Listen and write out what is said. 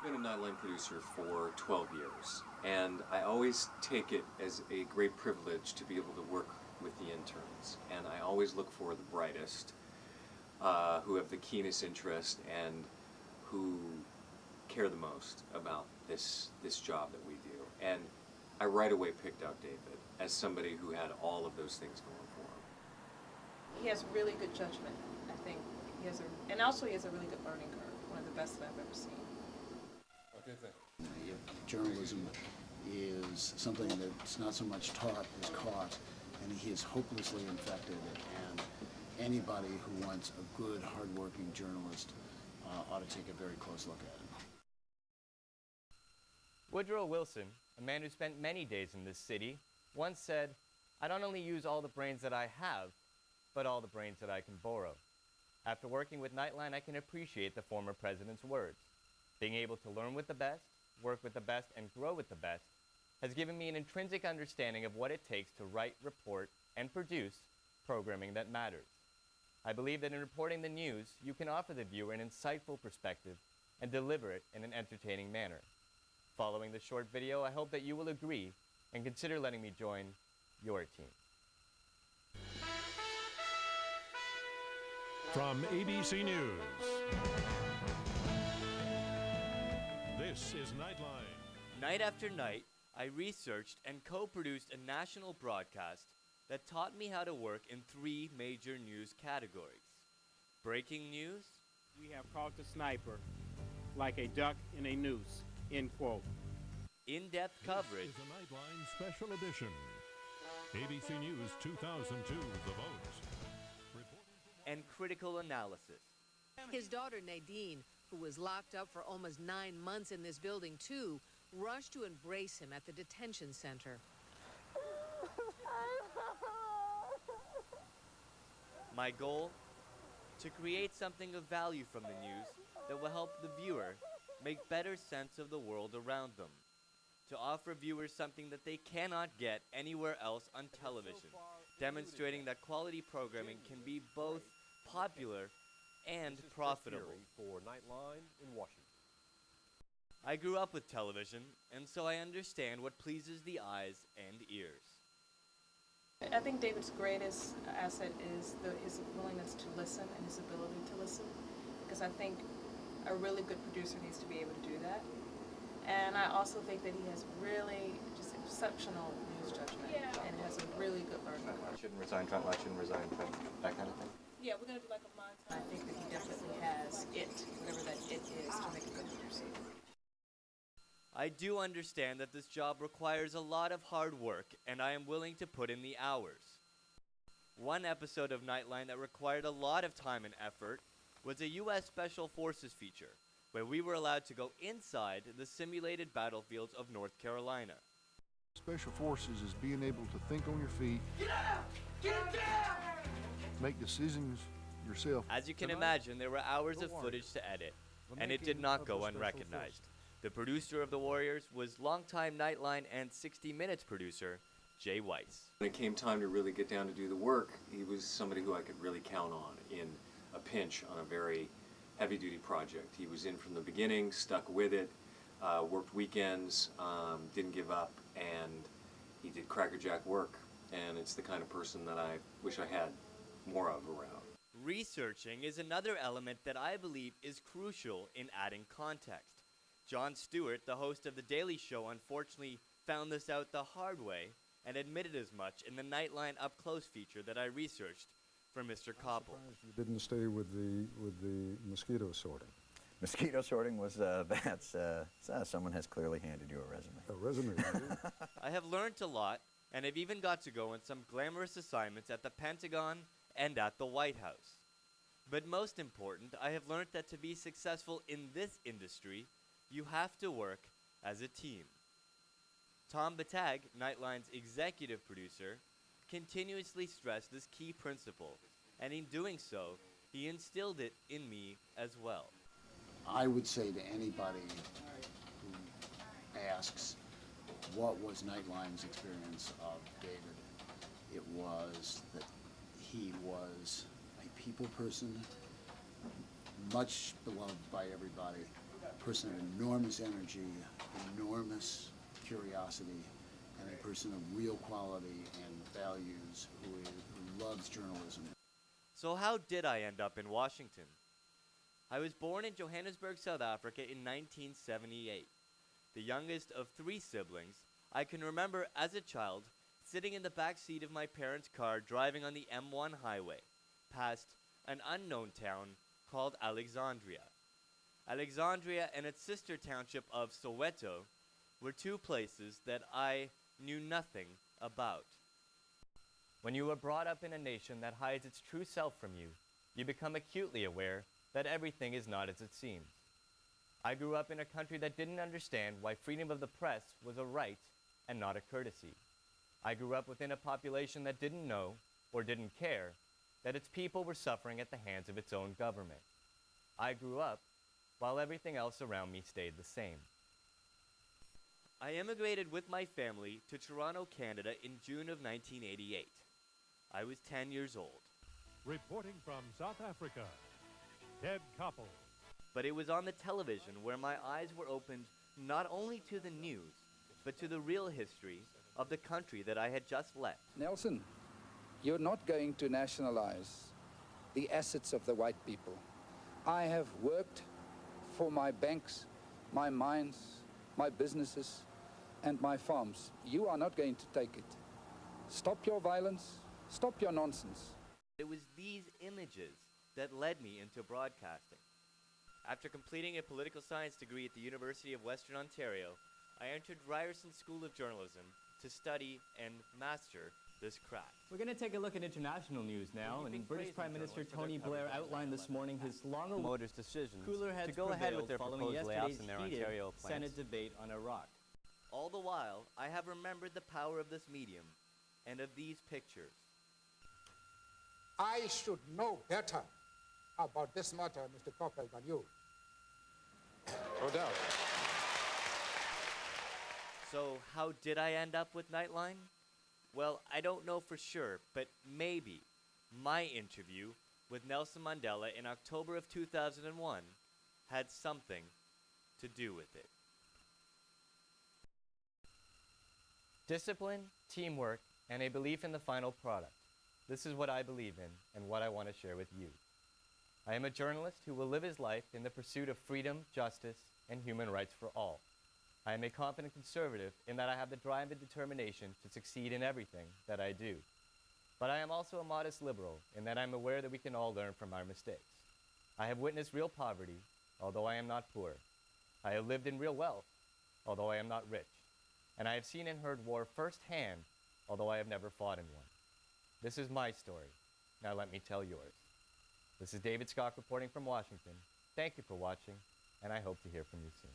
I've been a Nightline producer for 12 years, and I always take it as a great privilege to be able to work with the interns. And I always look for the brightest, who have the keenest interest and who care the most about this job that we do. And I right away picked out David as somebody who had all of those things going for him. He has really good judgment, I think. And also he has a really good learning curve, one of the best that I've ever seen. Journalism is something that's not so much taught as caught, and he is hopelessly infected, and anybody who wants a good, hard-working journalist ought to take a very close look at him. Woodrow Wilson, a man who spent many days in this city, once said, "I don't only use all the brains that I have, but all the brains that I can borrow." After working with Nightline, I can appreciate the former president's words. Being able to learn with the best, work with the best, and grow with the best has given me an intrinsic understanding of what it takes to write, report, and produce programming that matters. I believe that in reporting the news, you can offer the viewer an insightful perspective and deliver it in an entertaining manner. Following this short video, I hope that you will agree and consider letting me join your team. From ABC News, this is Nightline. Night after night, I researched and co-produced a national broadcast that taught me how to work in three major news categories. Breaking news. We have caught the sniper like a duck in a noose, end quote. In-depth coverage. This is a Nightline special edition. ABC News 2002, The Vote. And critical analysis. His daughter Nadine, who was locked up for almost 9 months in this building too, rushed to embrace him at the detention center. My goal? To create something of value from the news that will help the viewer make better sense of the world around them. To offer viewers something that they cannot get anywhere else on television, demonstrating that quality programming can be both popular and profitable. For Nightline in Washington. I grew up with television, and so I understand what pleases the eyes and ears. I think David's greatest asset is his willingness to listen and his ability to listen, because I think a really good producer needs to be able to do that. And I also think that he has really just exceptional news judgment and has a really good learning curve. Trent shouldn't resign, Trent shouldn't resign, Trent, that kind of thing. Yeah, we're going to do like a montage. I think that he definitely has it, whatever that it is, to make a good producer. I do understand that this job requires a lot of hard work, and I am willing to put in the hours. One episode of Nightline that required a lot of time and effort was a U.S. Special Forces feature, where we were allowed to go inside the simulated battlefields of North Carolina. Special Forces is being able to think on your feet. Get up! Get down! Make decisions yourself. As you can imagine, there were hours of footage to edit, and it did not go unrecognized. The producer of The Warriors was longtime Nightline and 60 Minutes producer, Jay Weiss. When it came time to really get down to do the work, he was somebody who I could really count on in a pinch on a very heavy-duty project. He was in from the beginning, stuck with it, worked weekends, didn't give up, and he did crackerjack work. And it's the kind of person that I wish I had more of around. Researching is another element that I believe is crucial in adding context. Jon Stewart, the host of The Daily Show, unfortunately found this out the hard way and admitted as much in the Nightline Up Close feature that I researched for Mr. Koppel. You didn't stay with the mosquito sorting. Mosquito sorting was, someone has clearly handed you a resume. A resume, I have learned a lot, and have even got to go on some glamorous assignments at the Pentagon and at the White House. But most important, I have learned that to be successful in this industry, you have to work as a team. Tom Batag, Nightline's executive producer, continuously stressed this key principle, and in doing so, he instilled it in me as well. I would say to anybody who asks, what was Nightline's experience of David? It was that he was a people person, much beloved by everybody, person of enormous energy, enormous curiosity, and a person of real quality and values who loves journalism. So how did I end up in Washington? I was born in Johannesburg, South Africa in 1978. The youngest of 3 siblings, I can remember as a child sitting in the back seat of my parents' car driving on the M1 highway past an unknown town called Alexandria. Alexandria and its sister township of Soweto were 2 places that I knew nothing about. When you are brought up in a nation that hides its true self from you, you become acutely aware that everything is not as it seems. I grew up in a country that didn't understand why freedom of the press was a right and not a courtesy. I grew up within a population that didn't know, or didn't care, that its people were suffering at the hands of its own government. I grew up while everything else around me stayed the same. I immigrated with my family to Toronto, Canada in June of 1988. I was 10 years old. Reporting from South Africa, Ted Koppel. But it was on the television where my eyes were opened not only to the news, but to the real history of the country that I had just left. Nelson, you're not going to nationalize the assets of the white people. I have worked for my banks, my mines, my businesses, and my farms. You are not going to take it. Stop your violence, stop your nonsense. It was these images that led me into broadcasting. After completing a political science degree at the University of Western Ontario, I entered Ryerson School of Journalism to study and master this craft. We're going to take a look at international news now, and British Prime Minister Tony Blair outlined this morning his long-awaited decision cooler heads to go ahead with their following proposed layoffs yesterday's in their heated Ontario plants. Senate debate on Iraq. All the while, I have remembered the power of this medium and of these pictures. I should know better about this matter, Mr. Coppel, than you. No doubt. So how did I end up with Nightline? Well, I don't know for sure, but maybe my interview with Nelson Mandela in October of 2001 had something to do with it. Discipline, teamwork, and a belief in the final product. This is what I believe in and what I want to share with you. I am a journalist who will live his life in the pursuit of freedom, justice, and human rights for all. I am a confident conservative in that I have the drive and determination to succeed in everything that I do. But I am also a modest liberal in that I'm aware that we can all learn from our mistakes. I have witnessed real poverty, although I am not poor. I have lived in real wealth, although I am not rich. And I have seen and heard war firsthand, although I have never fought in one. This is my story. Now let me tell yours. This is David Scott reporting from Washington. Thank you for watching, and I hope to hear from you soon.